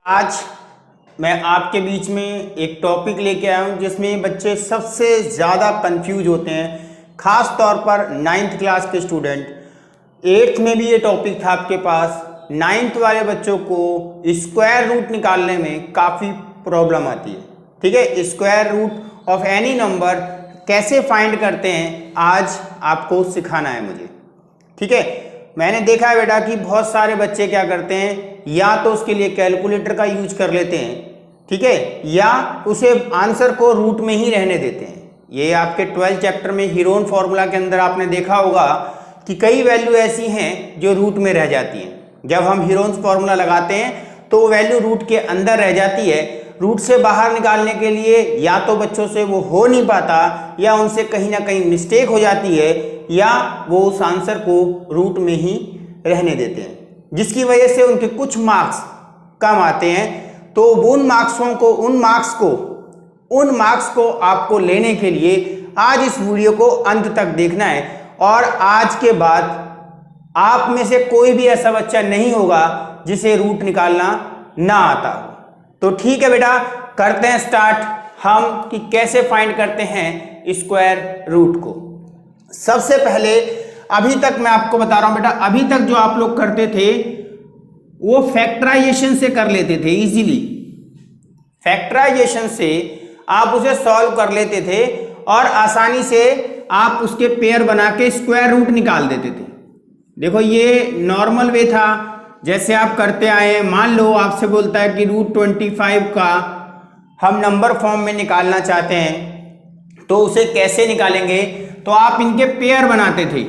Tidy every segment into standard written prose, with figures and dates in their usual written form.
आज मैं आपके बीच में एक टॉपिक लेके आया हूँ जिसमें बच्चे सबसे ज़्यादा कंफ्यूज होते हैं, ख़ास तौर पर 9th क्लास के स्टूडेंट। 8th में भी ये टॉपिक था आपके पास। 9th वाले बच्चों को स्क्वायर रूट निकालने में काफ़ी प्रॉब्लम आती है। ठीक है, square root of any number कैसे फाइंड करते हैं आज आपको सिखाना है मुझे। ठीक है, मैंने देखा है बेटा कि बहुत सारे बच्चे क्या करते हैं, या तो उसके लिए कैलकुलेटर का यूज कर लेते हैं, ठीक है, या उसे आंसर को रूट में ही रहने देते हैं। ये आपके 12th चैप्टर में हीरोन फॉर्मूला के अंदर आपने देखा होगा कि कई वैल्यू ऐसी हैं जो रूट में रह जाती हैं। जब हम हीरोन्स फॉर्मूला लगाते हैं तो वो वैल्यू रूट के अंदर रह जाती है। रूट से बाहर निकालने के लिए या तो बच्चों से वो हो नहीं पाता, या उनसे कहीं ना कहीं मिस्टेक हो जाती है, या वो उस आंसर को रूट में ही रहने देते हैं, जिसकी वजह से उनके कुछ मार्क्स कम आते हैं। तो उन मार्क्स को आपको लेने के लिए आज इस वीडियो को अंत तक देखना है। और आज के बाद आप में से कोई भी ऐसा बच्चा नहीं होगा जिसे रूट निकालना ना आता हो। तो ठीक है बेटा, करते हैं स्टार्ट हम कि कैसे फाइंड करते हैं स्क्वायर रूट को। सबसे पहले अभी तक मैं आपको बता रहा हूं बेटा, अभी तक जो आप लोग करते थे वो फैक्टराइजेशन से कर लेते थे इजीली। फैक्टराइजेशन से आप उसे सॉल्व कर लेते थे और आसानी से आप उसके पेयर बना के स्क्वायर रूट निकाल देते थे। देखो, ये नॉर्मल वे था जैसे आप करते आए हैं। मान लो आपसे बोलता है कि रूट 25 का हम नंबर फॉर्म में निकालना चाहते हैं, तो उसे कैसे निकालेंगे? तो आप इनके पेयर बनाते थे,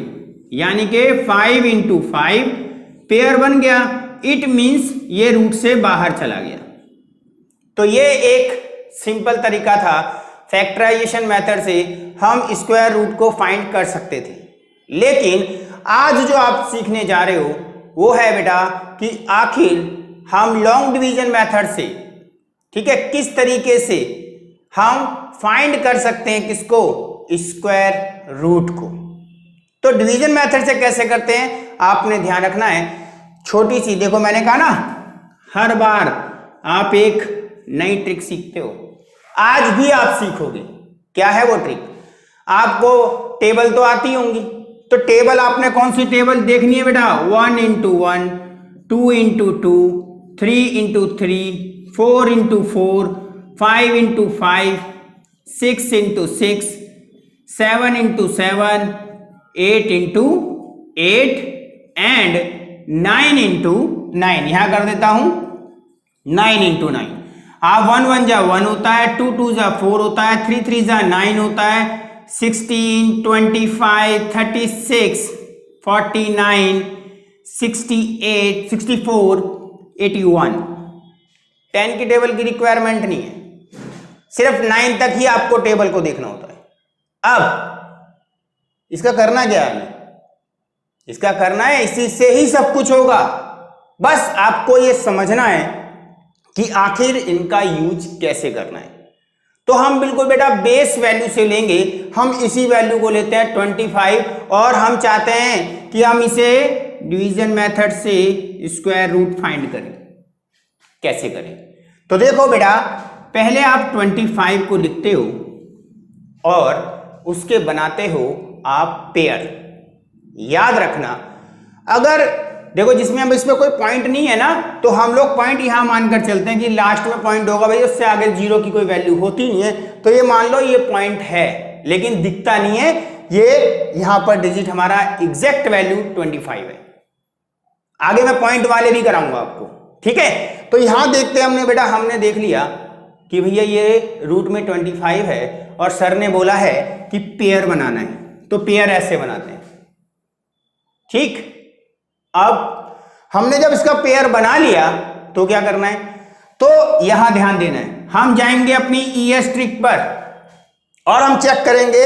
यानी कि 5 × 5 पेयर बन गया। इट मीन्स ये रूट से बाहर चला गया। तो ये एक सिंपल तरीका था, फैक्टराइजेशन मेथड से हम स्क्वायर रूट को फाइंड कर सकते थे। लेकिन आज जो आप सीखने जा रहे हो वो है बेटा कि आखिर हम लॉन्ग डिवीजन मेथड से, ठीक है, किस तरीके से हम फाइंड कर सकते हैं किसको? स्क्वायर रूट को। तो डिवीजन मेथड से कैसे करते हैं आपने ध्यान रखना है। छोटी सी, देखो मैंने कहा ना, हर बार आप एक नई ट्रिक सीखते हो। आज भी आप सीखोगे। क्या है वो ट्रिक? आपको टेबल तो आती होंगी, तो टेबल आपने कौन सी टेबल देखनी है बेटा? 1 × 1, 2 × 2, 3 × 3, 4 × 4, 5 × 5, 6 × 6, 7 × 7, 8 × 8 एंड 9 × 9। यहां कर देता हूं 9 × 9। आप 1 1 जा 1 होता है, 2 2 जा 4 होता है, 3 3 जा 9 होता है, 16 25 36 49 68 64 81। 10 की टेबल की रिक्वायरमेंट नहीं है, सिर्फ 9 तक ही आपको टेबल को देखना होता है। अब इसका करना क्या है? इसका करना है, इसी से ही सब कुछ होगा। बस आपको यह समझना है कि आखिर इनका यूज कैसे करना है। तो हम बिल्कुल बेटा बेस वैल्यू से लेंगे। हम इसी वैल्यू को लेते हैं 25, और हम चाहते हैं कि हम इसे डिवीजन मेथड से स्क्वायर रूट फाइंड करें। कैसे करें? तो देखो बेटा, पहले आप 25 को लिखते हो और उसके बनाते हो आप पेयर। याद रखना, अगर देखो जिसमें अब इसमें कोई पॉइंट नहीं है ना, तो हम लोग पॉइंट यहां मानकर चलते हैं कि लास्ट में पॉइंट होगा भाई, उससे आगे 0 की कोई वैल्यू होती नहीं है। तो ये मान लो ये पॉइंट है, लेकिन दिखता नहीं है। ये यहां पर डिजिट हमारा एग्जैक्ट वैल्यू 25 है। आगे मैं पॉइंट वाले भी कराऊंगा आपको, ठीक है। तो यहां देखते हैं हमने बेटा, हमने देख लिया कि भैया ये रूट में 25 है और सर ने बोला है कि पेयर बनाना है, तो पेयर ऐसे बनाते हैं। ठीक, अब हमने जब इसका पेयर बना लिया तो क्या करना है? तो यहां ध्यान देना है, हम जाएंगे अपनी ईएस ट्रिक पर और हम चेक करेंगे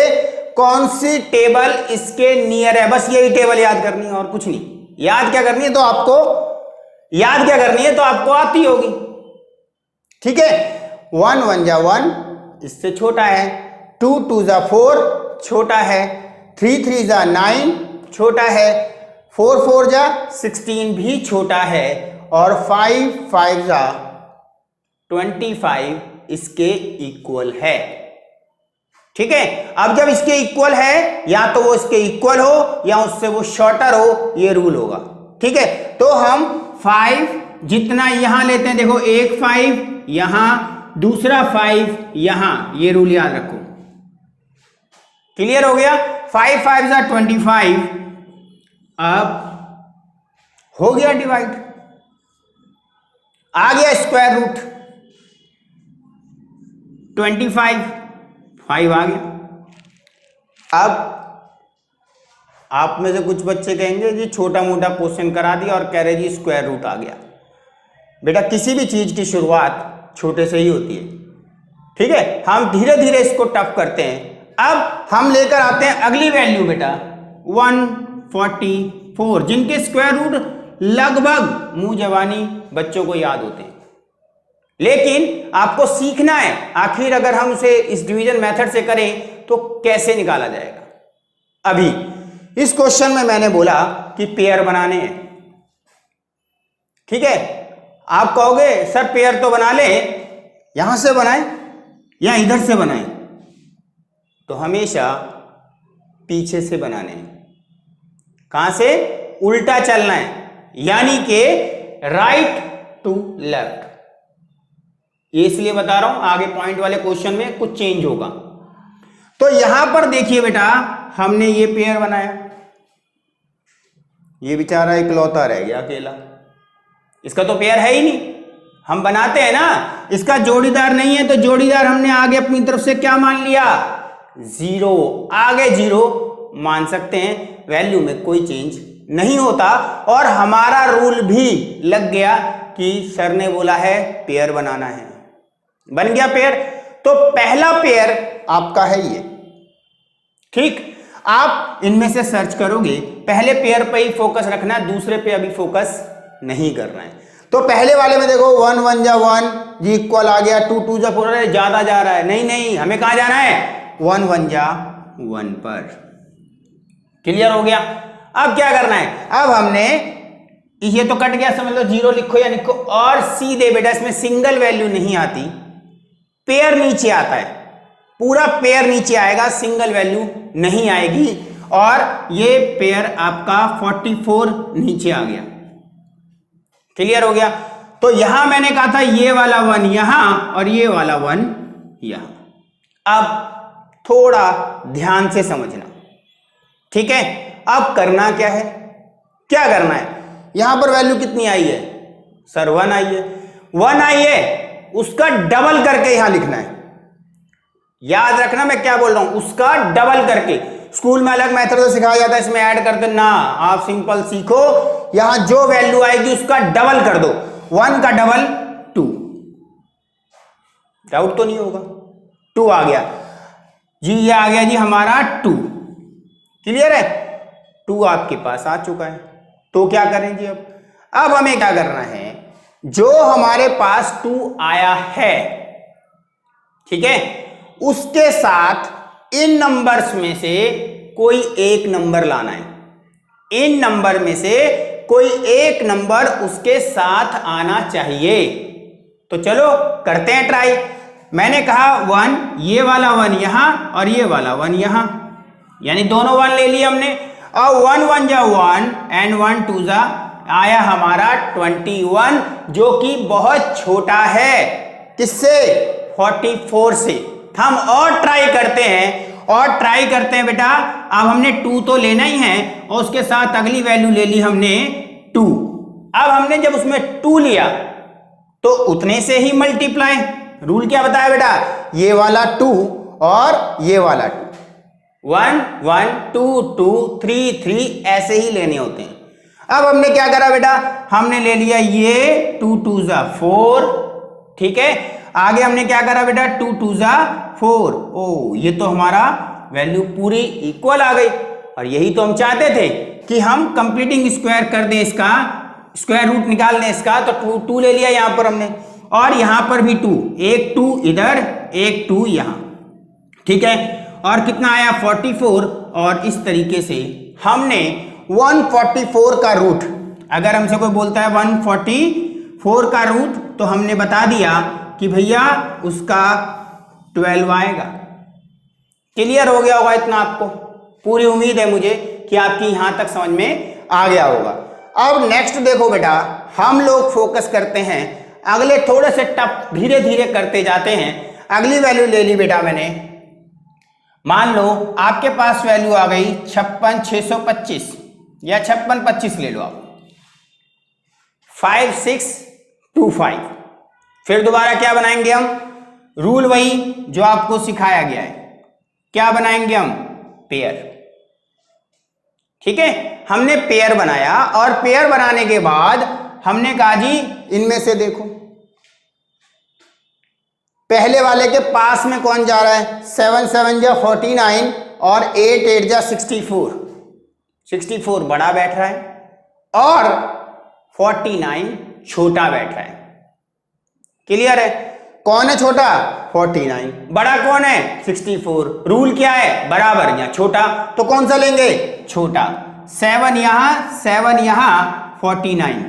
कौन सी टेबल इसके नियर है। बस यही टेबल याद करनी है और कुछ नहीं। याद क्या करनी है? तो आपको आती होगी, ठीक है। 1 1 जा 1 इससे छोटा है, 2 2 जा 4 छोटा है, 3 3 जा 9 छोटा है, 4 4 जा 16 भी छोटा है, और 5 5 जा 25 इसके इक्वल है। ठीक है, अब जब इसके इक्वल है, या तो वो इसके इक्वल हो या उससे वो शॉर्टर हो, ये रूल होगा। ठीक है, तो हम 5 जितना यहां लेते हैं, देखो एक 5 यहां, दूसरा 5 यहां, ये रूल याद रखो। क्लियर हो गया? 5 5 जा 25। अब हो गया डिवाइड, आ गया स्क्वायर रूट 25, 5 आ गया। अब आप में से कुछ बच्चे कहेंगे जी छोटा मोटा क्वेश्चन करा दिया और कह रहे जी स्क्वायर रूट आ गया। बेटा किसी भी चीज की शुरुआत छोटे से ही होती है। ठीक है, हम धीरे धीरे इसको टफ करते हैं। अब हम लेकर आते हैं अगली वैल्यू बेटा 144, जिनके स्क्वायर रूट लगभग मुंह जवानी बच्चों को याद होते हैं, लेकिन आपको सीखना है आखिर अगर हम उसे इस डिवीजन मेथड से करें तो कैसे निकाला जाएगा। अभी इस क्वेश्चन में मैंने बोला कि पेयर बनाने हैं। ठीक है, आप कहोगे सर पेयर तो बना ले, यहां से बनाएं या इधर से बनाएं, तो हमेशा पीछे से बनाने हैं। कहां से? उल्टा चलना है, यानी कि राइट टू लेफ्ट। ये इसलिए बता रहा हूं, आगे पॉइंट वाले क्वेश्चन में कुछ चेंज होगा। तो यहां पर देखिए बेटा, हमने ये पेयर बनाया, ये बेचारा इकलौता रह गया अकेला, इसका तो पेयर है ही नहीं। हम बनाते हैं ना, इसका जोड़ीदार नहीं है, तो जोड़ीदार हमने आगे अपनी तरफ से क्या मान लिया? 0। आगे 0 मान सकते हैं, वैल्यू में कोई चेंज नहीं होता। और हमारा रूल भी लग गया कि सर ने बोला है पेयर बनाना है, बन गया पेयर। तो पहला पेयर आपका है ये। ठीक, आप इनमें से सर्च करोगे, पहले पेयर पे ही फोकस रखना है, दूसरे पे अभी फोकस नहीं करना है। तो पहले वाले में देखो 1 1 जा 1 जी इक्वल आ गया, 2 2 जा 4, ज्यादा जा रहा है। नहीं नहीं, हमें कहां जाना है? 1 1 जा 1 पर। क्लियर हो गया? अब क्या करना है? अब हमने ये तो कट गया, समझ लो 0 लिखो या लिखो, और सीधे बेटा इसमें सिंगल वैल्यू नहीं आती, पेयर नीचे आता है, पूरा पेयर नीचे आएगा, सिंगल वैल्यू नहीं आएगी। और ये पेयर आपका 44 नीचे आ गया। क्लियर हो गया? तो यहां मैंने कहा था ये वाला 1 यहां और ये वाला 1 यहां। अब थोड़ा ध्यान से समझना। ठीक है, अब करना क्या है? क्या करना है? यहां पर वैल्यू कितनी आई है? सर 1 आई है। 1 आई है, उसका डबल करके यहां लिखना है। याद रखना मैं क्या बोल रहा हूं, उसका डबल करके। स्कूल में अलग मेथड से सिखाया जाता है, इसमें ऐड कर दो ना, आप सिंपल सीखो, यहां जो वैल्यू आएगी उसका डबल कर दो। 1 का डबल 2, डाउट तो नहीं होगा? 2 आ गया जी, ये आ गया जी हमारा 2। क्लियर है? 2 आपके पास आ चुका है। तो क्या करें जी? अब हमें क्या करना है, जो हमारे पास 2 आया है, ठीक है, उसके साथ इन नंबर्स में से कोई एक नंबर लाना है। इन नंबर में से कोई एक नंबर उसके साथ आना चाहिए। तो चलो करते हैं ट्राई। मैंने कहा 1, ये वाला 1 यहां और ये वाला 1 यहां, यानी दोनों 1 ले लिए हमने। और 1 1 जा 1 एंड 1 2 जा आया हमारा 21, जो कि बहुत छोटा है। किससे? 44 से। हम और ट्राई करते हैं, बेटा। अब हमने 2 तो लेना ही है और उसके साथ अगली वैल्यू ले ली हमने 2। अब हमने जब उसमें 2 लिया तो उतने से ही मल्टीप्लाई। रूल क्या बताया बेटा? ये वाला 2 और ये वाला 2, 1 1 2 2 3 3 ऐसे ही लेने होते हैं। अब हमने क्या करा बेटा? हमने ले लिया ये 2 2 जा 4, ठीक है। आगे हमने क्या करा बेटा? 2 2 जा 4। ओ, ये तो हमारा वैल्यू पूरी इक्वल आ गई। और यही तो हम चाहते थे कि हम कंप्लीटिंग स्क्वायर कर दें, इसका स्क्वायर रूट निकाल दें इसका। तो 2 ले लिया यहां पर हमने, और यहां पर भी 2, एक 2 इधर, एक 2 यहां, ठीक है। और कितना आया? 44। और इस तरीके से हमने 144 का रूट, अगर हमसे कोई बोलता है 144 का रूट, तो हमने बता दिया कि भैया उसका 12 आएगा। क्लियर हो गया होगा इतना आपको, पूरी उम्मीद है मुझे कि आपकी यहां तक समझ में आ गया होगा। अब नेक्स्ट देखो बेटा, हम लोग फोकस करते हैं अगले थोड़े से टफ, धीरे धीरे करते जाते हैं। अगली वैल्यू ले ली बेटा मैंने, मान लो आपके पास वैल्यू आ गई 56,625 या 5625 ले लो आप, 5625। फिर दोबारा क्या बनाएंगे हम, रूल वही जो आपको सिखाया गया है, क्या बनाएंगे हम, पेयर। ठीक है, हमने पेयर बनाया और पेयर बनाने के बाद हमने कहा जी इनमें से देखो पहले वाले के पास में कौन जा रहा है, 7 7 जा 49 और 8 8 जा 64, 64 बड़ा बैठ रहा है और 49 छोटा बैठ रहा है। क्लियर है, कौन है छोटा, 49, बड़ा कौन है, 64। रूल क्या है, बराबर या छोटा, तो कौन सा लेंगे, छोटा। 7 यहां 7 यहां 49।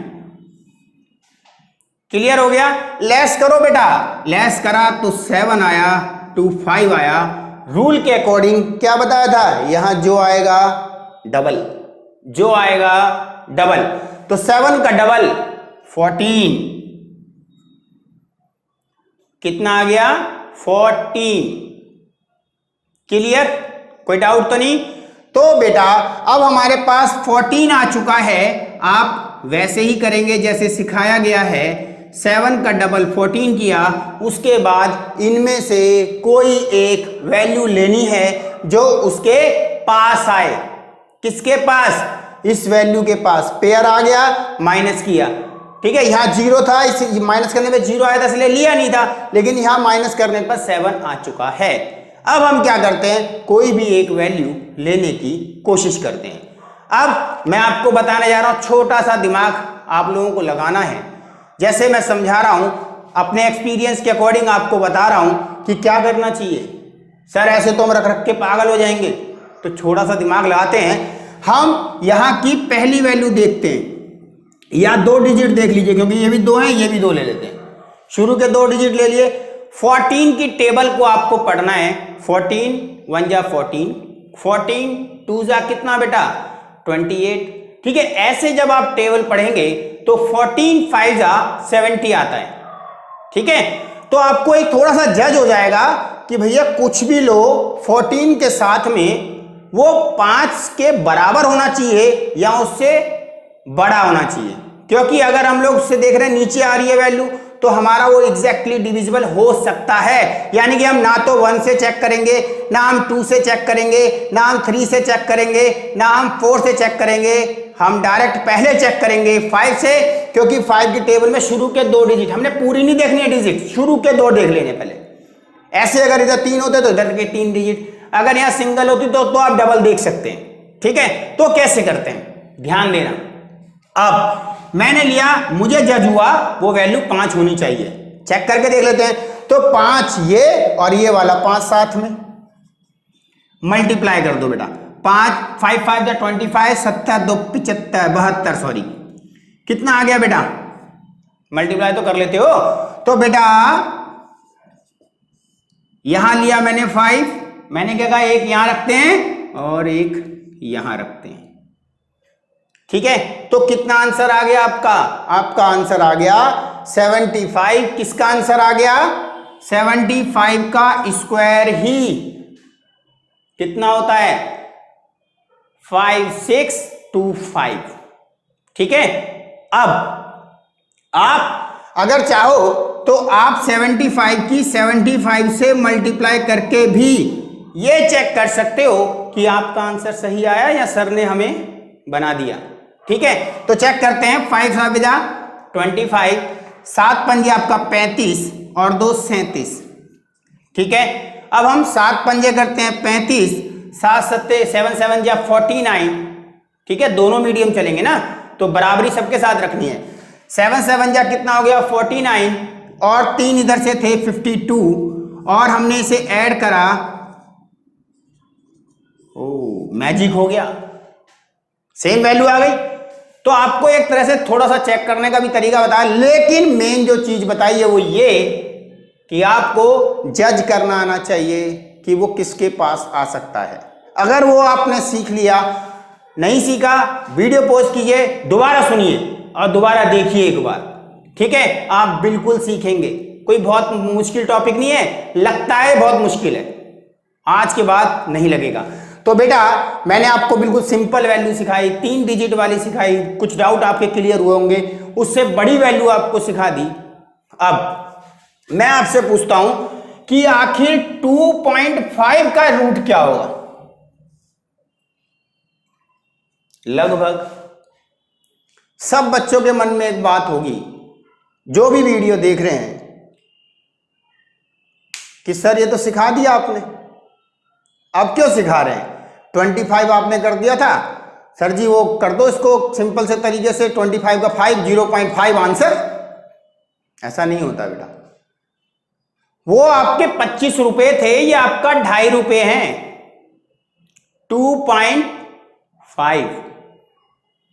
क्लियर हो गया, लेस करो बेटा, लेस करा तो 7 आया, 25 आया। रूल के अकॉर्डिंग क्या बताया था, यहां जो आएगा डबल, जो आएगा डबल, तो 7 का डबल 14, कितना आ गया, 14। क्लियर, कोई डाउट तो नहीं। तो बेटा अब हमारे पास 14 आ चुका है, आप वैसे ही करेंगे जैसे सिखाया गया है। 7 का डबल 14 किया, उसके बाद इनमें से कोई एक वैल्यू लेनी है जो उसके पास आए। किसके पास, इस वैल्यू के पास। पेयर आ गया, माइनस किया, ठीक है, यहां 0 था, इस माइनस करने पे 0 आया था इसलिए लिया नहीं था, लेकिन यहां माइनस करने पर 7 आ चुका है। अब हम क्या करते हैं, कोई भी एक वैल्यू लेने की कोशिश करते हैं। अब मैं आपको बताने जा रहा हूं, छोटा सा दिमाग आप लोगों को लगाना है। जैसे मैं समझा रहा हूं, अपने एक्सपीरियंस के अकॉर्डिंग आपको बता रहा हूं कि क्या करना चाहिए। सर ऐसे तो हम रख रख के पागल हो जाएंगे, तो छोटा सा दिमाग लगाते हैं। हम यहां की पहली वैल्यू देखते हैं, या 2 डिजिट देख लीजिए, क्योंकि ये भी 2 हैं, ये भी 2 ले लेते हैं। शुरू के 2 डिजिट ले लिए। 14 की टेबल को आपको पढ़ना है। 14 1 जा 14, 14 2 जा कितना बेटा, 28। ठीक है, ऐसे जब आप टेबल पढ़ेंगे तो 14 5 जा 70 आता है। ठीक है, तो आपको एक थोड़ा सा जज हो जाएगा कि भैया कुछ भी लो, 14 के साथ में वो 5 के बराबर होना चाहिए या उससे बड़ा होना चाहिए। क्योंकि अगर हम लोग उससे देख रहे हैं नीचे आ रही है वैल्यू, तो हमारा वो एग्जैक्टली डिविजिबल हो सकता है। यानी कि हम ना तो 1 से चेक करेंगे, ना हम 2 से चेक करेंगे, ना हम 3 से चेक करेंगे, ना हम 4 से चेक करेंगे, हम डायरेक्ट पहले चेक करेंगे 5 से। क्योंकि 5 की टेबल में शुरू के 2 डिजिट, हमने पूरी नहीं देखनी है डिजिट, शुरू के 2 देख लेने पहले। ऐसे अगर इधर 3 होते तो इधर के 3 डिजिट, अगर यहां सिंगल होती तो आप डबल देख सकते हैं। ठीक है, तो कैसे करते हैं, ध्यान देना। अब मैंने लिया, मुझे जज हुआ वो वैल्यू 5 होनी चाहिए, चेक करके देख लेते हैं। तो 5 ये और ये वाला 5 साथ में मल्टीप्लाई कर दो बेटा। 5 5 5 जा 25, 7 2 75 72, सॉरी कितना आ गया बेटा, मल्टीप्लाई तो कर लेते हो। तो बेटा यहां लिया मैंने 5, मैंने क्या कहा, एक यहां रखते हैं और एक यहां रखते हैं। ठीक है, तो कितना आंसर आ गया आपका, आपका आंसर आ गया 75। किसका आंसर आ गया, 75 का स्क्वायर ही कितना होता है, 5625। ठीक है, अब आप अगर चाहो तो आप 75 की 75 से मल्टीप्लाई करके भी ये चेक कर सकते हो कि आपका आंसर सही आया या सर ने हमें बना दिया। ठीक है, तो चेक करते हैं। 5 7 जा 25, 7 पंजे आपका 35 और 2 37। ठीक है, अब हम 7 पंजे करते हैं 35, 7 7 7 जा 49। ठीक है, दोनों मीडियम चलेंगे ना, तो बराबरी सबके साथ रखनी है। 7 7 जा कितना हो गया, 49 और 3 इधर से थे 52 और हमने इसे ऐड करा, ओ मैजिक हो गया, सेम वैल्यू आ गई। तो आपको एक तरह से थोड़ा सा चेक करने का भी तरीका बताया, लेकिन मेन जो चीज बताई है वो ये कि आपको जज करना आना चाहिए कि वो किसके पास आ सकता है। अगर वो आपने सीख लिया, नहीं सीखा, वीडियो पॉज कीजिए, दोबारा सुनिए और दोबारा देखिए एक बार, ठीक है? आप बिल्कुल सीखेंगे। कोई बहुत मुश्किल टॉपिक नहीं है, लगता है बहुत मुश्किल है, आज के बाद नहीं लगेगा। तो बेटा मैंने आपको बिल्कुल सिंपल वैल्यू सिखाई, 3 डिजिट वाली सिखाई, कुछ डाउट आपके क्लियर हुए होंगे, उससे बड़ी वैल्यू आपको सिखा दी। अब मैं आपसे पूछता हूं कि आखिर 2.5 का रूट क्या होगा? लगभग सब बच्चों के मन में एक बात होगी, जो भी वीडियो देख रहे हैं, कि सर ये तो सिखा दिया आपने, अब क्यों सिखा रहे हैं? 25 आपने कर दिया था, सर जी वो कर दो इसको सिंपल से तरीके से, 25 का 5, 0.5 आंसर। ऐसा नहीं होता बेटा, वो आपके 25 रुपए थे, ये आपका 2.5 रुपए हैं। 2.5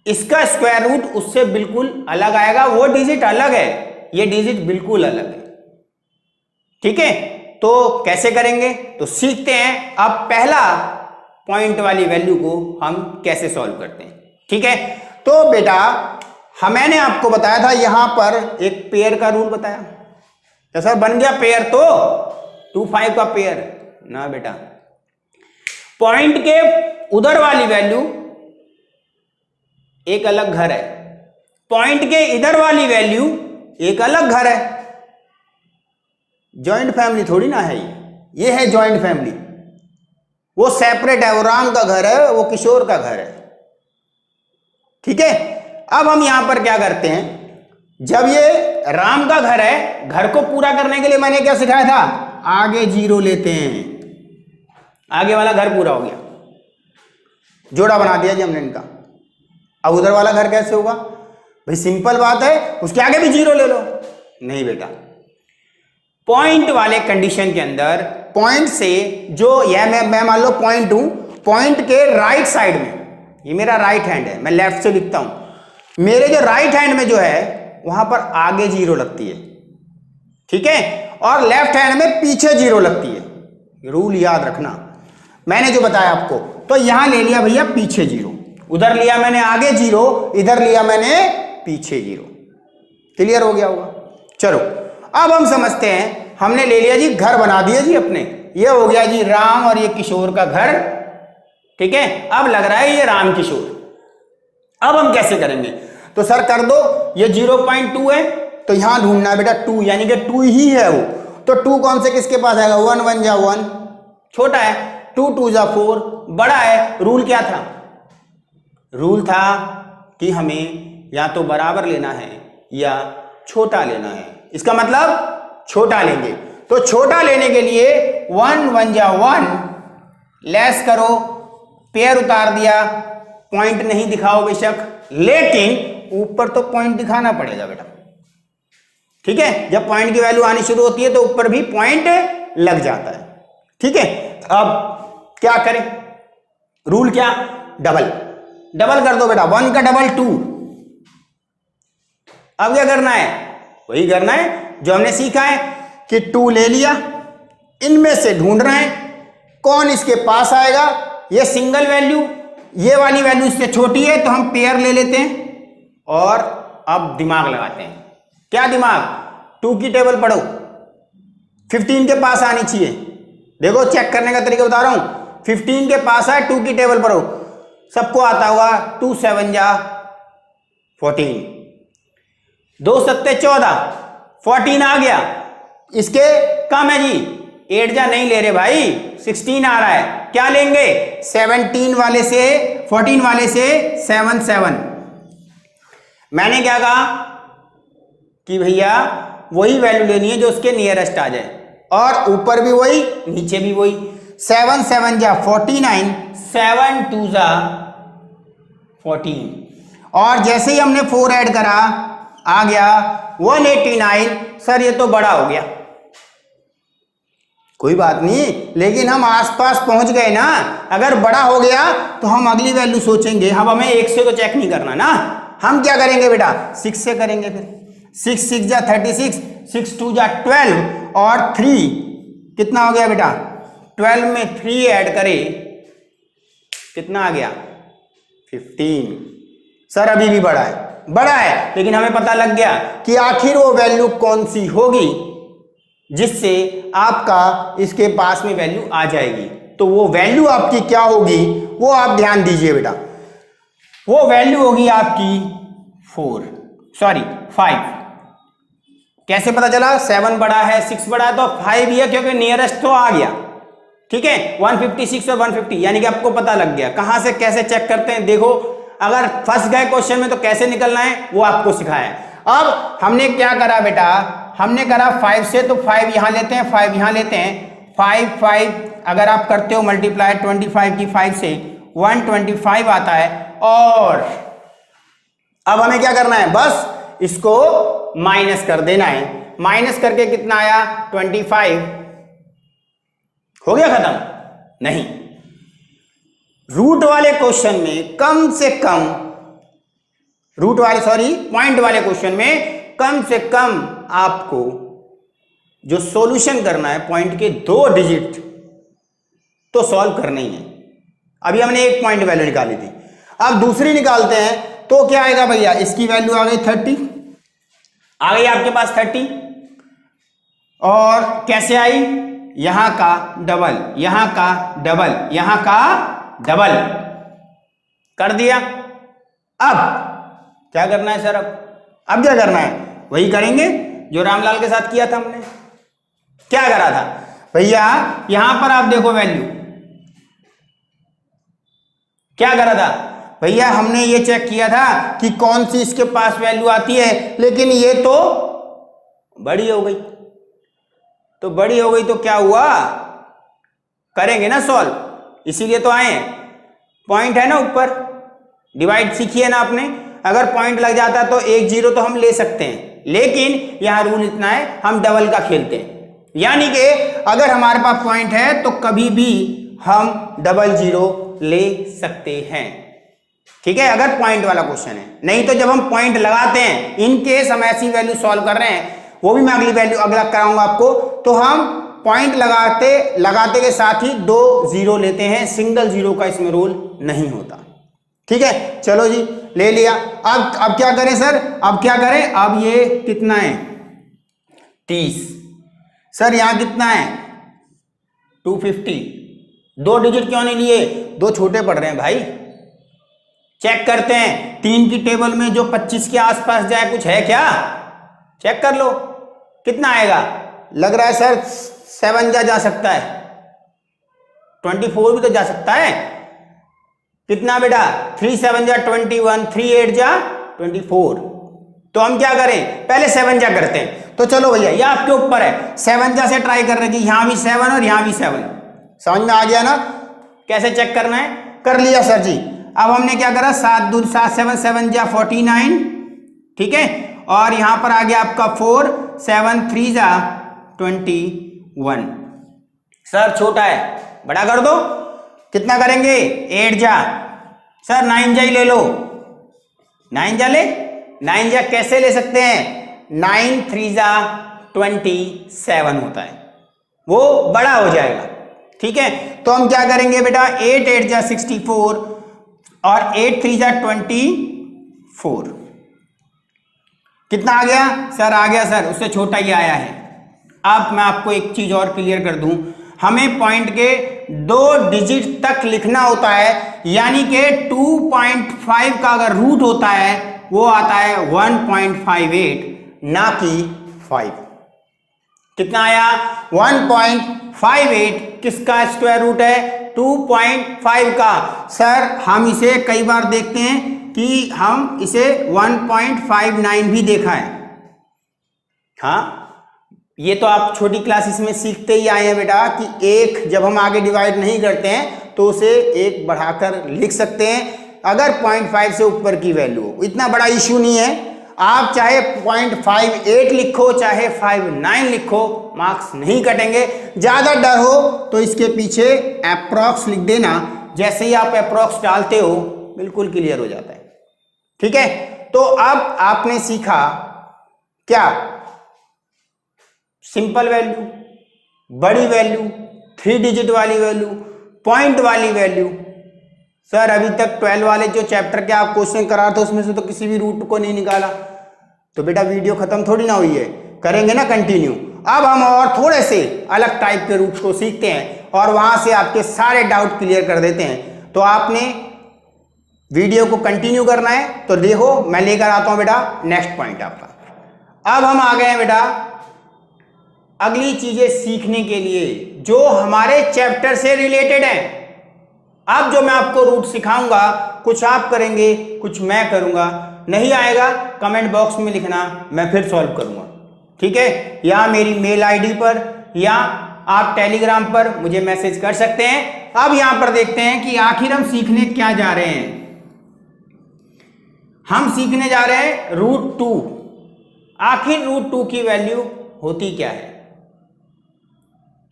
इसका स्क्वायर रूट उससे बिल्कुल अलग आएगा, वो डिजिट अलग है, ये डिजिट बिल्कुल अलग है, ठीक है? तो कैसे करेंगे? तो सीखते हैं। अब पहला पॉइंट वाली वैल्यू को हम कैसे सॉल्व करते हैं, ठीक है? तो बेटा मैंने आपको बताया था यहां पर एक पेयर का रूल बताया, तो सर बन गया पेयर तो 2.5 का पेयर ना बेटा, पॉइंट के उधर वाली वैल्यू एक अलग घर है, पॉइंट के इधर वाली वैल्यू एक अलग घर है। जॉइंट फैमिली थोड़ी ना है ये है जॉइंट फैमिली, वो सेपरेट है, वो राम का घर है, वो किशोर का घर है, ठीक है? अब हम यहां पर क्या करते हैं, जब ये राम का घर है, घर को पूरा करने के लिए मैंने क्या सिखाया था? आगे 0 लेते हैं, आगे वाला घर पूरा हो गया, जोड़ा बना दिया जी हमने इनका। अब उधर वाला घर कैसे होगा भाई? सिंपल बात है, उसके आगे भी 0 ले लो। नहीं बेटा, पॉइंट वाले कंडीशन के अंदर पॉइंट से जो यह मैं मान लो पॉइंट हूं, पॉइंट के राइट साइड में, ये मेरा राइट हैंड है, मैं लेफ्ट से लिखता हूं, मेरे जो राइट हैंड में जो है वहां पर आगे 0 लगती है, ठीक है? और लेफ्ट हैंड में पीछे 0 लगती है। रूल याद रखना, मैंने जो बताया आपको। तो यहां ले लिया भैया पीछे 0, उधर लिया मैंने आगे 0, इधर लिया मैंने पीछे 0। क्लियर हो गया होगा? चलो अब हम समझते हैं, हमने ले लिया जी, घर बना दिए जी अपने, ये हो गया जी राम और ये किशोर का घर, ठीक है? अब लग रहा है ये राम किशोर। अब हम कैसे करेंगे? तो सर कर दो, ये 0.2 है, तो यहां ढूंढना बेटा 2, यानी कि 2 ही है वो। तो 2 कौन से किसके पास आएगा? 1 1 जा 1, छोटा है, 2 2 जा 4, बड़ा है। रूल क्या था? रूल था कि हमें या तो बराबर लेना है या छोटा लेना है, इसका मतलब छोटा लेंगे। तो छोटा लेने के लिए 1 1 जा 1, लेस करो, पेयर उतार दिया, पॉइंट नहीं दिखाओ बेशक, लेकिन ऊपर तो पॉइंट दिखाना पड़ेगा बेटा, ठीक है? जब पॉइंट की वैल्यू आनी शुरू होती है तो ऊपर भी पॉइंट लग जाता है, ठीक है? अब क्या करें? रूल क्या? डबल कर दो बेटा, 1 का डबल 2। अब क्या करना है? वही करना है जो हमने सीखा है कि 2 ले लिया, इनमें से ढूंढ रहे हैं कौन इसके पास आएगा। ये सिंगल वैल्यू, ये वाली वैल्यू इससे छोटी है, तो हम पेयर ले लेते हैं। और अब दिमाग लगाते हैं। क्या दिमाग? 2 की टेबल पढ़ो, 15 के पास आनी चाहिए। देखो चेक करने का तरीका बता रहा हूं, 15 के पास है, 2 की टेबल पढ़ो, सबको आता होगा। 2 7 जा 14, 2 7 14, 14 आ गया। इसके कम है जी, 8 जा नहीं ले रहे भाई, 16 आ रहा है। क्या लेंगे? 17 वाले से, 14 वाले से 7 7। मैंने क्या कहा कि भैया वही वैल्यू लेनी है जो उसके नियरेस्ट आ जाए, और ऊपर भी वही नीचे भी वही। 7 7 जा 49, 7 2 जा 14, और जैसे ही हमने 4 ऐड करा आ गया 189। सर ये तो बड़ा हो गया, कोई बात नहीं, लेकिन हम आसपास पहुंच गए ना। अगर बड़ा हो गया तो हम अगली वैल्यू सोचेंगे। अब हमें 1 से तो चेक नहीं करना ना, हम क्या करेंगे बेटा? 6 से करेंगे। फिर 6 6 जा 36, 6 2 जा 12, और 3 कितना हो गया बेटा, 12 में 3 ऐड करें कितना आ गया 15। सर अभी भी बड़ा है, लेकिन हमें पता लग गया कि आखिर वो वैल्यू कौन सी होगी जिससे आपका इसके पास में वैल्यू आ जाएगी। तो वो वैल्यू आपकी क्या होगी वो आप ध्यान दीजिए बेटा, वो वैल्यू होगी आपकी 5। कैसे पता चला, 7 बड़ा है 6 बड़ा है तो 5 ही है क्योंकि नियरेस्ट तो आ गया। ठीक है, 156 और 150 यानी कि आपको पता लग गया। कहां से कैसे चेक करते हैं, देखो अगर फंस गए क्वेश्चन में तो कैसे निकलना है वो आपको सिखाया है। अब हमने क्या करा बेटा, हमने करा 5 से, तो 5 यहां लेते हैं, 5 यहां लेते हैं, 5 अगर आप करते हो मल्टीप्लाई 25 की 5 से 125 आता है। और अब हमें क्या करना है, बस इसको माइनस कर देना है। माइनस करके कितना आया 25, हो गया खत्म। नहीं, रूट वाले क्वेश्चन में कम से कम, पॉइंट वाले क्वेश्चन में कम से कम आपको जो सॉल्यूशन करना है पॉइंट के 2 डिजिट तो सॉल्व करना ही है। अभी हमने एक पॉइंट वैल्यू निकाली थी, अब दूसरी निकालते हैं तो क्या आएगा भैया, इसकी वैल्यू आ गई 30, आ गई आपके पास 30। और कैसे आई, यहां का डबल, यहां का डबल, यहां का डबल कर दिया। अब क्या करना है सर, अब क्या करना है, वही करेंगे जो रामलाल के साथ किया था हमने। क्या करा था भैया, यहां पर आप देखो वैल्यू क्या करा था भैया, हमने ये चेक किया था कि कौन सी इसके पास वैल्यू आती है, लेकिन ये तो बड़ी हो गई। तो बड़ी हो गई तो क्या हुआ, करेंगे ना सॉल्व, इसीलिए तो आए। पॉइंट है ना ऊपर, डिवाइड सीखिए ना आपने, अगर पॉइंट लग जाता है तो 1 0 तो हम ले सकते हैं, लेकिन यहां रूल इतना है हम डबल का खेलते हैं। यानी कि अगर हमारे पास पॉइंट है तो कभी भी हम 00 ले सकते हैं। ठीक है, अगर पॉइंट वाला क्वेश्चन है। नहीं तो जब हम पॉइंट लगाते हैं, इन केस हम ऐसी वैल्यू सॉल्व कर रहे हैं, वो भी मैं अगली वैल्यू अगला कराऊंगा आपको, तो हम पॉइंट लगाते के साथ ही 2 0 लेते हैं, सिंगल 0 का इसमें रोल नहीं होता। ठीक है, चलो जी ले लिया। अब क्या करें सर, अब क्या करें, अब ये कितना है 30, सर यहां कितना है 250, 2 डिजिट क्यों नहीं लिए, 2 छोटे पड़ रहे हैं भाई। चेक करते हैं 3 की टेबल में जो 25 के आसपास जाए कुछ है क्या, चेक कर लो कितना आएगा। लग रहा है सर 7 जा सकता है, 24 भी तो जा सकता है। कितना बेटा 3 7 जा 21, 3 8 जा 24। तो हम क्या करें, पहले 7 जा करते हैं। तो चलो भैया ये आपके ऊपर है, 7 जा से ट्राई कर रहे हैं कि यहां भी 7 और यहां भी 7। समझ में आ गया ना कैसे चेक करना है, कर लिया सर जी। अब हमने क्या करा, 7 दूर 7 7 7 जा 49, ठीक है, और यहां पर आ गया आपका 4 7 3 जा 21। सर छोटा है, बड़ा कर दो, कितना करेंगे 8 जा, सर 9 जा ही ले लो, 9 जा ले, 9 जा कैसे ले सकते हैं, 9 3 जा 27 होता है, वो बड़ा हो जाएगा। ठीक है, तो हम क्या करेंगे बेटा, 8 8 जा 64 और 8 3 जा 24, कितना आ गया सर, आ गया सर उससे छोटा ही आया है। अब मैं आपको एक चीज और क्लियर कर दूं, हमें पॉइंट के 2 डिजिट तक लिखना होता है, यानी कि 2.5 का अगर रूट होता है वो आता है 1.58 ना कि 5। कितना आया 1.58, किसका स्क्वायर रूट है 2.5 का। सर हम इसे कई बार देखते हैं कि हम इसे 1.59 भी देखा है। हाँ, ये तो आप छोटी क्लासेस में सीखते ही आए हैं बेटा कि एक जब हम आगे डिवाइड नहीं करते हैं तो उसे एक बढ़ाकर लिख सकते हैं अगर 0.5 से ऊपर की वैल्यू हो। इतना बड़ा इश्यू नहीं है, आप चाहे 0.58 लिखो चाहे 59 लिखो, मार्क्स नहीं कटेंगे। ज्यादा डर हो तो इसके पीछे अप्रॉक्स लिख देना, जैसे ही आप अप्रॉक्स डालते हो बिल्कुल क्लियर हो जाता है। ठीक है, तो अब आपने सीखा क्या, सिंपल वैल्यू, बड़ी वैल्यू, 3 डिजिट वाली वैल्यू, पॉइंट वाली वैल्यू। सर अभी तक 12 वाले जो चैप्टर के आप क्वेश्चन करा थे उसमें से तो किसी भी रूट को नहीं निकाला, तो बेटा वीडियो खत्म थोड़ी ना हुई है, करेंगे ना कंटिन्यू। अब हम और थोड़े से अलग टाइप के रूट्स को सीखते हैं और वहां से आपके सारे डाउट क्लियर कर देते हैं। तो आपने वीडियो को कंटिन्यू करना है, तो देखो मैं लेकर आता हूं बेटा नेक्स्ट पॉइंट आपका। अब हम आ गए हैं बेटा अगली चीजें सीखने के लिए जो हमारे चैप्टर से रिलेटेड है। अब जो मैं आपको रूट सिखाऊंगा, कुछ आप करेंगे, कुछ मैं करूंगा। नहीं आएगा कमेंट बॉक्स में लिखना, मैं फिर सॉल्व करूंगा, ठीक है। या मेरी मेल आईडी पर या आप टेलीग्राम पर मुझे मैसेज कर सकते हैं। अब यहां पर देखते हैं कि आखिर हम सीखने क्या जा रहे हैं। हम सीखने जा रहे हैं रूट 2। आखिर रूट 2 की वैल्यू होती क्या है,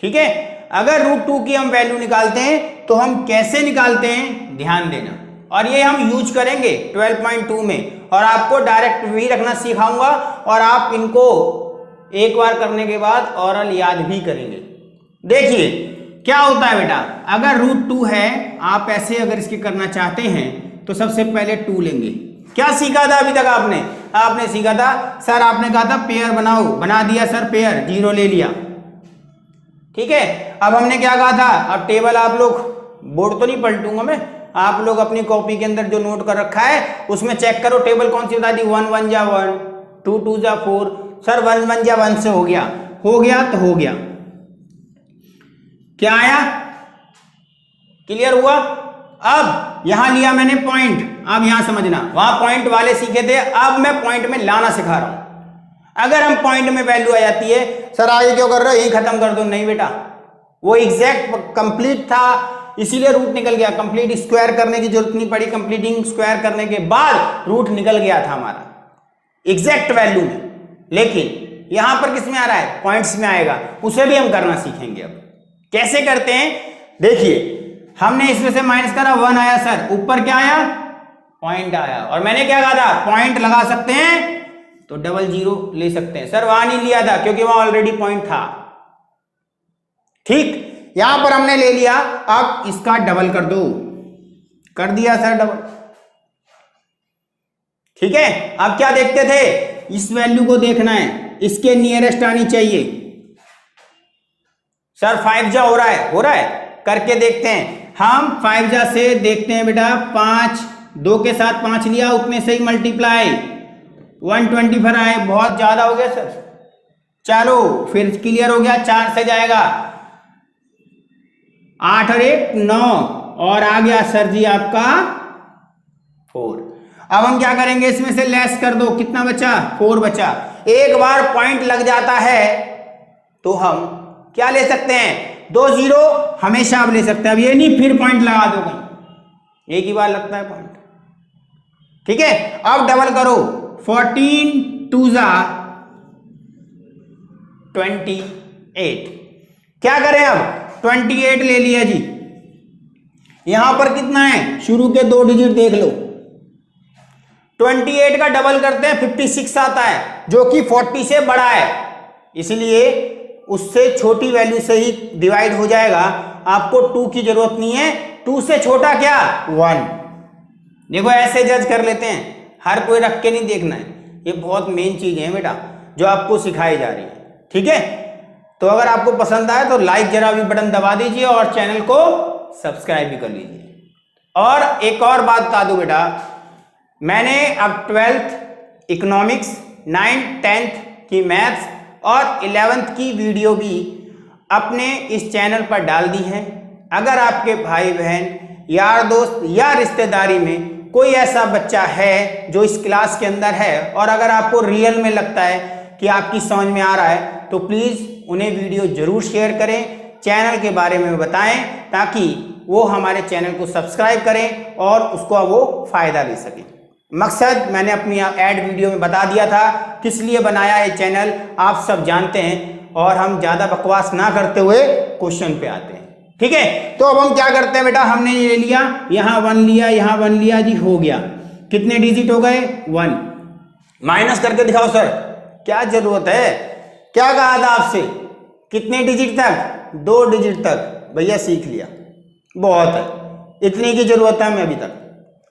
ठीक है। अगर रूट 2 की हम वैल्यू निकालते हैं तो हम कैसे निकालते हैं, ध्यान देना। और ये हम यूज करेंगे 12.2 में, और आपको डायरेक्ट भी रखना सिखाऊंगा और आप इनको एक बार करने के बाद ओरल याद भी करेंगे। देखिए क्या होता है बेटा, अगर रूट 2 है, आप ऐसे अगर इसके करना चाहते हैं तो सबसे पहले 2 लेंगे। क्या सीखा था अभी तक आपने सीखा था सर, आपने कहा था पेयर बनाओ, बना दिया सर पेयर, 0 ले लिया, ठीक है। अब हमने क्या कहा था, अब टेबल आप लोग, बोर्ड तो नहीं पलटूंगा मैं, आप लोग अपनी कॉपी के अंदर जो नोट कर रखा है उसमें चेक करो टेबल कौन सी बता दी। 1 1 जा 1, 2 2 जा 4। सर 1 1 जा 1 से हो गया तो हो गया। क्या आया, क्लियर हुआ। अब यहां लिया मैंने पॉइंट, अब यहां समझना, वहां पॉइंट वाले सीखे थे, अब मैं पॉइंट में लाना सिखा रहा हूं। अगर हम पॉइंट में वैल्यू आ जाती है, सर आगे क्यों कर रहे हो, यही खत्म कर दो, नहीं बेटा, वो एग्जैक्ट कंप्लीट था इसीलिए रूट निकल गया। कंप्लीट स्क्वायर करने की जरूरत नहीं पड़ी, कंप्लीटिंग स्क्वायर करने के बाद रूट निकल गया था हमारा एग्जैक्ट वैल्यू में। लेकिन यहां पर किस में आ रहा है, पॉइंट्स में आएगा, उसे भी हम करना सीखेंगे। अब कैसे करते हैं, देखिए हमने इसमें से माइनस करा, 1 आया सर, ऊपर क्या आया, पॉइंट आया, और मैंने क्या कहा था, पॉइंट लगा सकते हैं तो 00 ले सकते हैं। सर वहां नहीं लिया था क्योंकि वहां ऑलरेडी पॉइंट था, ठीक। यहां पर हमने ले लिया, अब इसका डबल कर दो, कर दिया सर डबल, ठीक है। अब क्या देखते थे, इस वैल्यू को देखना है, इसके नियरेस्ट आनी चाहिए। सर 5 जा हो रहा है, करके देखते हैं हम। 5 जा से देखते हैं बेटा, 5 2 के साथ 5 लिया, उतने से ही मल्टीप्लाई 124 आए, बहुत ज्यादा हो गया सर, चलो फिर क्लियर हो गया, 4 से जाएगा, 8 और 1 9, और आ गया सर जी आपका 4। अब हम क्या करेंगे, इसमें से लेस कर दो, कितना बचा, 4 बचा। एक बार पॉइंट लग जाता है तो हम क्या ले सकते हैं, 2 0 हमेशा आप ले सकते हैं। अब ये नहीं फिर पॉइंट लगा दो कहीं, एक ही बार लगता है पॉइंट, ठीक है। अब डबल करो, 14 2 जा 28, क्या करें अब, 28 ले लिया जी। यहां पर कितना है, शुरू के 2 डिजिट देख लो, 28 का डबल करते हैं 56 आता है, जो कि 40 से बड़ा है, इसलिए उससे छोटी वैल्यू से ही डिवाइड हो जाएगा। आपको 2 की जरूरत नहीं है, 2 से छोटा क्या, 1। देखो ऐसे जज कर लेते हैं, हर कोई रख के नहीं देखना है, ये बहुत मेन चीज है बेटा जो आपको सिखाई जा रही है, ठीक है। तो अगर आपको पसंद आए तो लाइक जरा भी बटन दबा दीजिए और चैनल को सब्सक्राइब भी कर लीजिए। और एक और बात बता दूं बेटा, मैंने अब 12th इकोनॉमिक्स, 9th 10th की मैथ्स और 11th की वीडियो भी अपने इस चैनल पर डाल दी है। अगर आपके भाई बहन, यार दोस्त या रिश्तेदारी में कोई ऐसा बच्चा है जो इस क्लास के अंदर है और अगर आपको रियल में लगता है कि आपकी समझ में आ रहा है तो प्लीज़ उन्हें वीडियो जरूर शेयर करें, चैनल के बारे में बताएं, ताकि वो हमारे चैनल को सब्सक्राइब करें और उसको वो फ़ायदा ले सकें। मकसद मैंने अपनी ऐड वीडियो में बता दिया था, किस लिए बनाया ये चैनल आप सब जानते हैं, और हम ज़्यादा बकवास ना करते हुए क्वेश्चन पे आते हैं, ठीक है। तो अब हम क्या करते हैं बेटा, हमने ये लिया, यहाँ 1 लिया, यहाँ 1 लिया जी, हो गया। कितने डिजिट हो गए, 1। माइनस करके दिखाओ सर, क्या जरूरत है, क्या कहा था आपसे, कितने डिजिट तक, 2 डिजिट तक, भैया सीख लिया, बहुत है, इतनी की जरूरत है हमें अभी तक,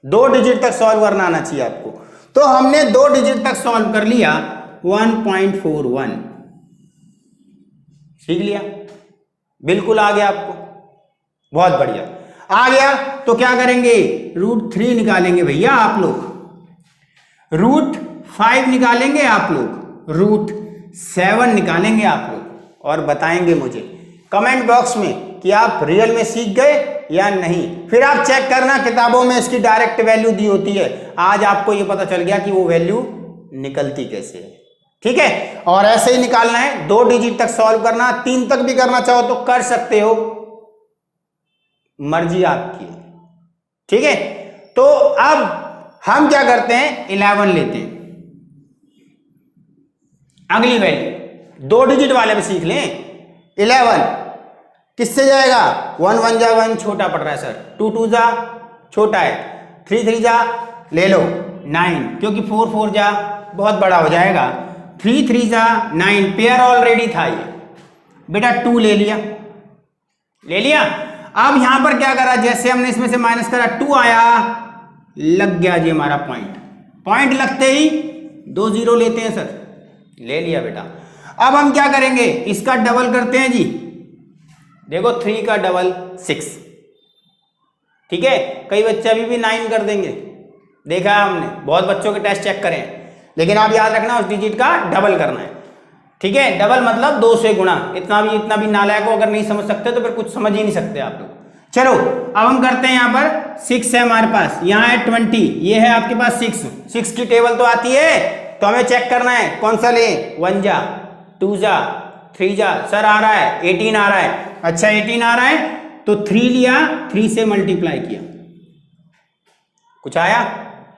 2 डिजिट तक सॉल्व करना आना चाहिए आपको। तो हमने 2 डिजिट तक सॉल्व कर लिया, 1.41 सीख लिया, बिल्कुल आ गया आपको, बहुत बढ़िया आ गया। तो क्या करेंगे, √3 निकालेंगे भैया आप लोग, √5 निकालेंगे आप लोग, √7 निकालेंगे आप लोग, और बताएंगे मुझे कमेंट बॉक्स में कि आप रियल में सीख गए या नहीं। फिर आप चेक करना, किताबों में इसकी डायरेक्ट वैल्यू दी होती है, आज आपको ये पता चल गया कि वो वैल्यू निकलती कैसे है, ठीक है। और ऐसे ही निकालना है, 2 डिजिट तक सॉल्व करना, 3 तक भी करना चाहो तो कर सकते हो, मर्जी आपकी है, ठीक है। तो अब हम क्या करते हैं, 11 लेते हैं, अगली वैल्यू 2 डिजिट वाले में सीख लें। 11 किससे जाएगा, 1 1 जा 1 छोटा पड़ रहा है सर, 2 2 जा छोटा है, 3 3 जा ले लो 9, क्योंकि 4 4 जा बहुत बड़ा हो जाएगा, 3 3 जा 9, पेयर ऑलरेडी था ये बेटा, 2 ले लिया, ले लिया। अब यहां पर क्या करा, जैसे हमने इसमें से माइनस करा, 2 आया, लग गया जी हमारा पॉइंट, पॉइंट लगते ही 2 0 लेते हैं सर, ले लिया बेटा। अब हम क्या करेंगे, इसका डबल करते हैं जी, देखो 3 का डबल 6, ठीक है। कई बच्चे अभी भी 9 कर देंगे, देखा है हमने, बहुत बच्चों के टेस्ट चेक करें, लेकिन आप याद रखना उस डिजिट का डबल करना है, ठीक है। डबल मतलब 2 से गुणा, इतना भी नालायक हो अगर नहीं समझ सकते तो फिर कुछ समझ ही नहीं सकते आप लोग। चलो अब हम करते हैं, यहाँ पर 6 है हमारे पास, यहाँ है 20, ये है आपके पास 6 की टेबल तो आती है, तो हमें चेक करना है कौन सा लें, 1 जा 2 जा 3 जा, सर आ रहा है 18 आ रहा है, अच्छा 18 आ रहा है तो 3 लिया, 3 से मल्टीप्लाई किया, कुछ आया,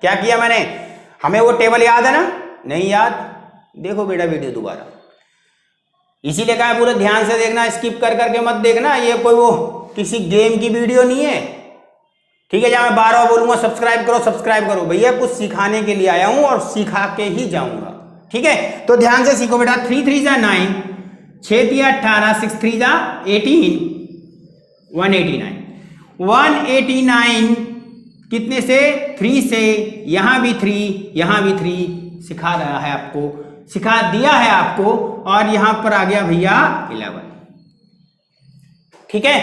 क्या किया मैंने, हमें वो टेबल याद है ना, नहीं याद, देखो बेटा वीडियो दोबारा, इसीलिए कहा पूरे ध्यान से देखना, स्किप कर करके मत देखना, ये कोई वो किसी गेम की वीडियो नहीं है, ठीक है। जहां मैं 12 बोलूंगा सब्सक्राइब करो सब्सक्राइब करो, भैया कुछ सिखाने के लिए आया हूं और सिखा के ही जाऊंगा, ठीक है। तो ध्यान से सीखो बेटा, 3 3 जा 9, 6 3 18, 6 3 जा 18, 189, 189 कितने से, 3 से, यहां भी 3, यहां भी 3, सिखा रहा है आपको, सिखा दिया है आपको, और यहां पर आ गया भैया 11, ठीक है,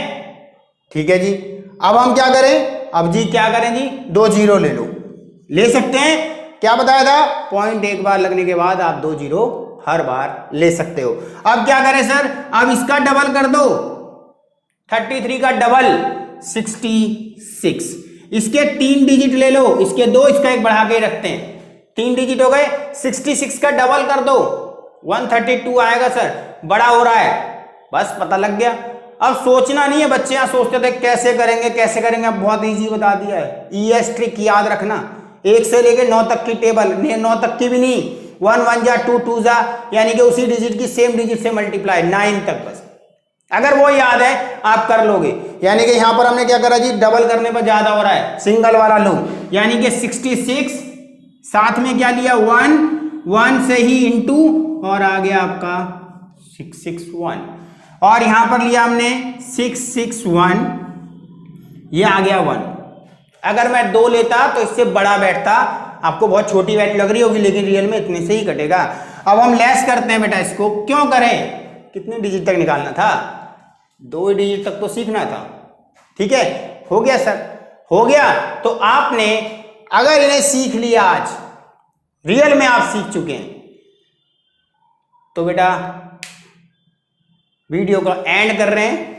ठीक है जी। अब हम क्या करें, अब जी क्या करें जी, 2 0 ले लो, ले सकते हैं, क्या बताया था, पॉइंट एक बार लगने के बाद आप 2 0 हर बार ले सकते हो। अब क्या करें सर, अब इसका डबल कर दो, 33 का डबल 66, इसके 3 डिजिट ले लो, इसके 2, इसका 1 बढ़ा के रखते हैं, 3 डिजिट हो गए, 66 का डबल कर दो, 132 आएगा सर, बड़ा हो रहा है, बस पता लग गया। अब सोचना नहीं है, बच्चे यहाँ सोचते थे कैसे करेंगे कैसे करेंगे, अब बहुत इजी बता दिया है, ES ट्रिक याद रखना, 1 से लेके 9 तक की टेबल, 9 तक की भी नहीं, 1 1 जा 2 2 जा, यानी कि उसी डिजिट की सेम डिजिट से मल्टीप्लाई, 9 तक बस, अगर वो याद है आप कर लोगे। यानी कि यहां पर हमने क्या करा जी, डबल करने पर ज्यादा हो रहा है, सिंगल वाला लो, यानी कि 66, साथ में क्या लिया 1 से ही इंटू, और आ गया आपका 661, और यहां पर लिया हमने 661, ये आ गया 1। अगर मैं 2 लेता तो इससे बड़ा बैठता, आपको बहुत छोटी वैल्यू लग रही होगी, लेकिन रियल में इतने से ही कटेगा। अब हम लेस करते हैं बेटा, इसको क्यों करें, कितने डिजिट तक निकालना था, 2 डिजिट तक तो सीखना था, ठीक है। हो गया सर, हो गया। तो आपने अगर इन्हें सीख लिया, आज रियल में आप सीख चुके हैं, तो बेटा वीडियो का एंड कर रहे हैं,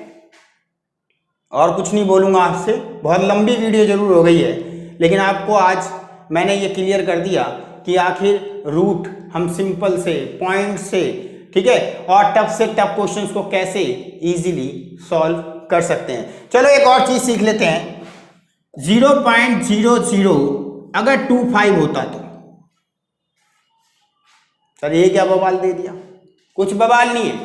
और कुछ नहीं बोलूंगा आपसे, बहुत लंबी वीडियो जरूर हो गई है, लेकिन आपको आज मैंने ये क्लियर कर दिया कि आखिर रूट हम सिंपल से, पॉइंट से, ठीक है, और टफ से टफ क्वेश्चंस को कैसे इजीली सॉल्व कर सकते हैं। चलो एक और चीज सीख लेते हैं, 0.00 अगर 25 होता तो, सर ये क्या बवाल दे दिया, कुछ बवाल नहीं है,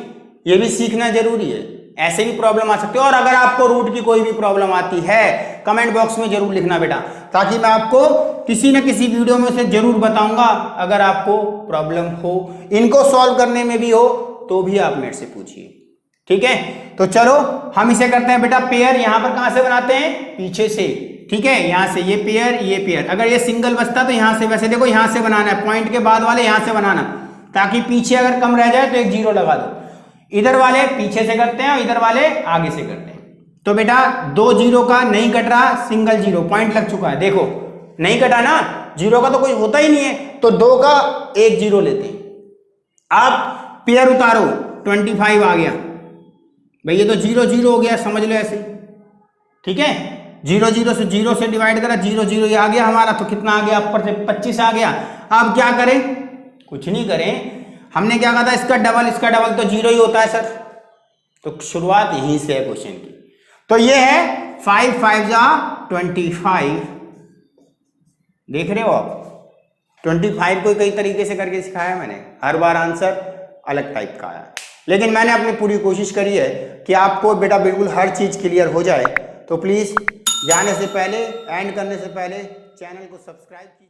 ये भी सीखना जरूरी है, ऐसे भी प्रॉब्लम आ सकती है। और अगर आपको रूट की कोई भी प्रॉब्लम आती है, कमेंट बॉक्स में जरूर लिखना बेटा, ताकि मैं आपको किसी न किसी वीडियो में से जरूर बताऊंगा, अगर आपको प्रॉब्लम हो, इनको सॉल्व करने में भी हो, तो भी आप मेरे से पूछिए, ठीक है। तो चलो हम इसे करते हैं बेटा पेयर। यहां पर कहां से बनाते हैं, पीछे से, ठीक है। यहां से ये पेयर, ये पेयर। अगर ये सिंगल बचता तो यहां से, वैसे देखो यहां से बनाना है, पॉइंट के बाद वाले यहां से बनाना, ताकि पीछे अगर कम रह जाए तो एक जीरो लगा दो। इधर वाले पीछे से करते हैं और इधर वाले आगे से करते हैं। तो बेटा 2 जीरो का नहीं कट रहा, सिंगल जीरो, पॉइंट लग चुका है, देखो नहीं कटा ना, जीरो का तो कोई होता ही नहीं है, तो 2 का 1 जीरो लेते हैं। आप पेयर उतारो, 25 आ गया भाई, ये तो 0 0 हो गया, समझ लो ऐसे, ठीक है। 0 0 से डिवाइड करा, 0 0 ये आ गया हमारा, तो कितना आ गया, ऊपर से 25 आ गया। अब क्या करें, कुछ नहीं करें, हमने क्या कहा था, इसका डबल तो 0 ही होता है सर। तो शुरुआत यहीं से है क्वेश्चन की। तो ये है 5 5 जा 25, देख रहे हो आप, 25 को कई तरीके से करके सिखाया मैंने, हर बार आंसर अलग टाइप का आया, लेकिन मैंने अपनी पूरी कोशिश करी है कि आपको बेटा बिल्कुल हर चीज क्लियर हो जाए। तो प्लीज जाने से पहले, एंड करने से पहले चैनल को सब्सक्राइब कीजिए।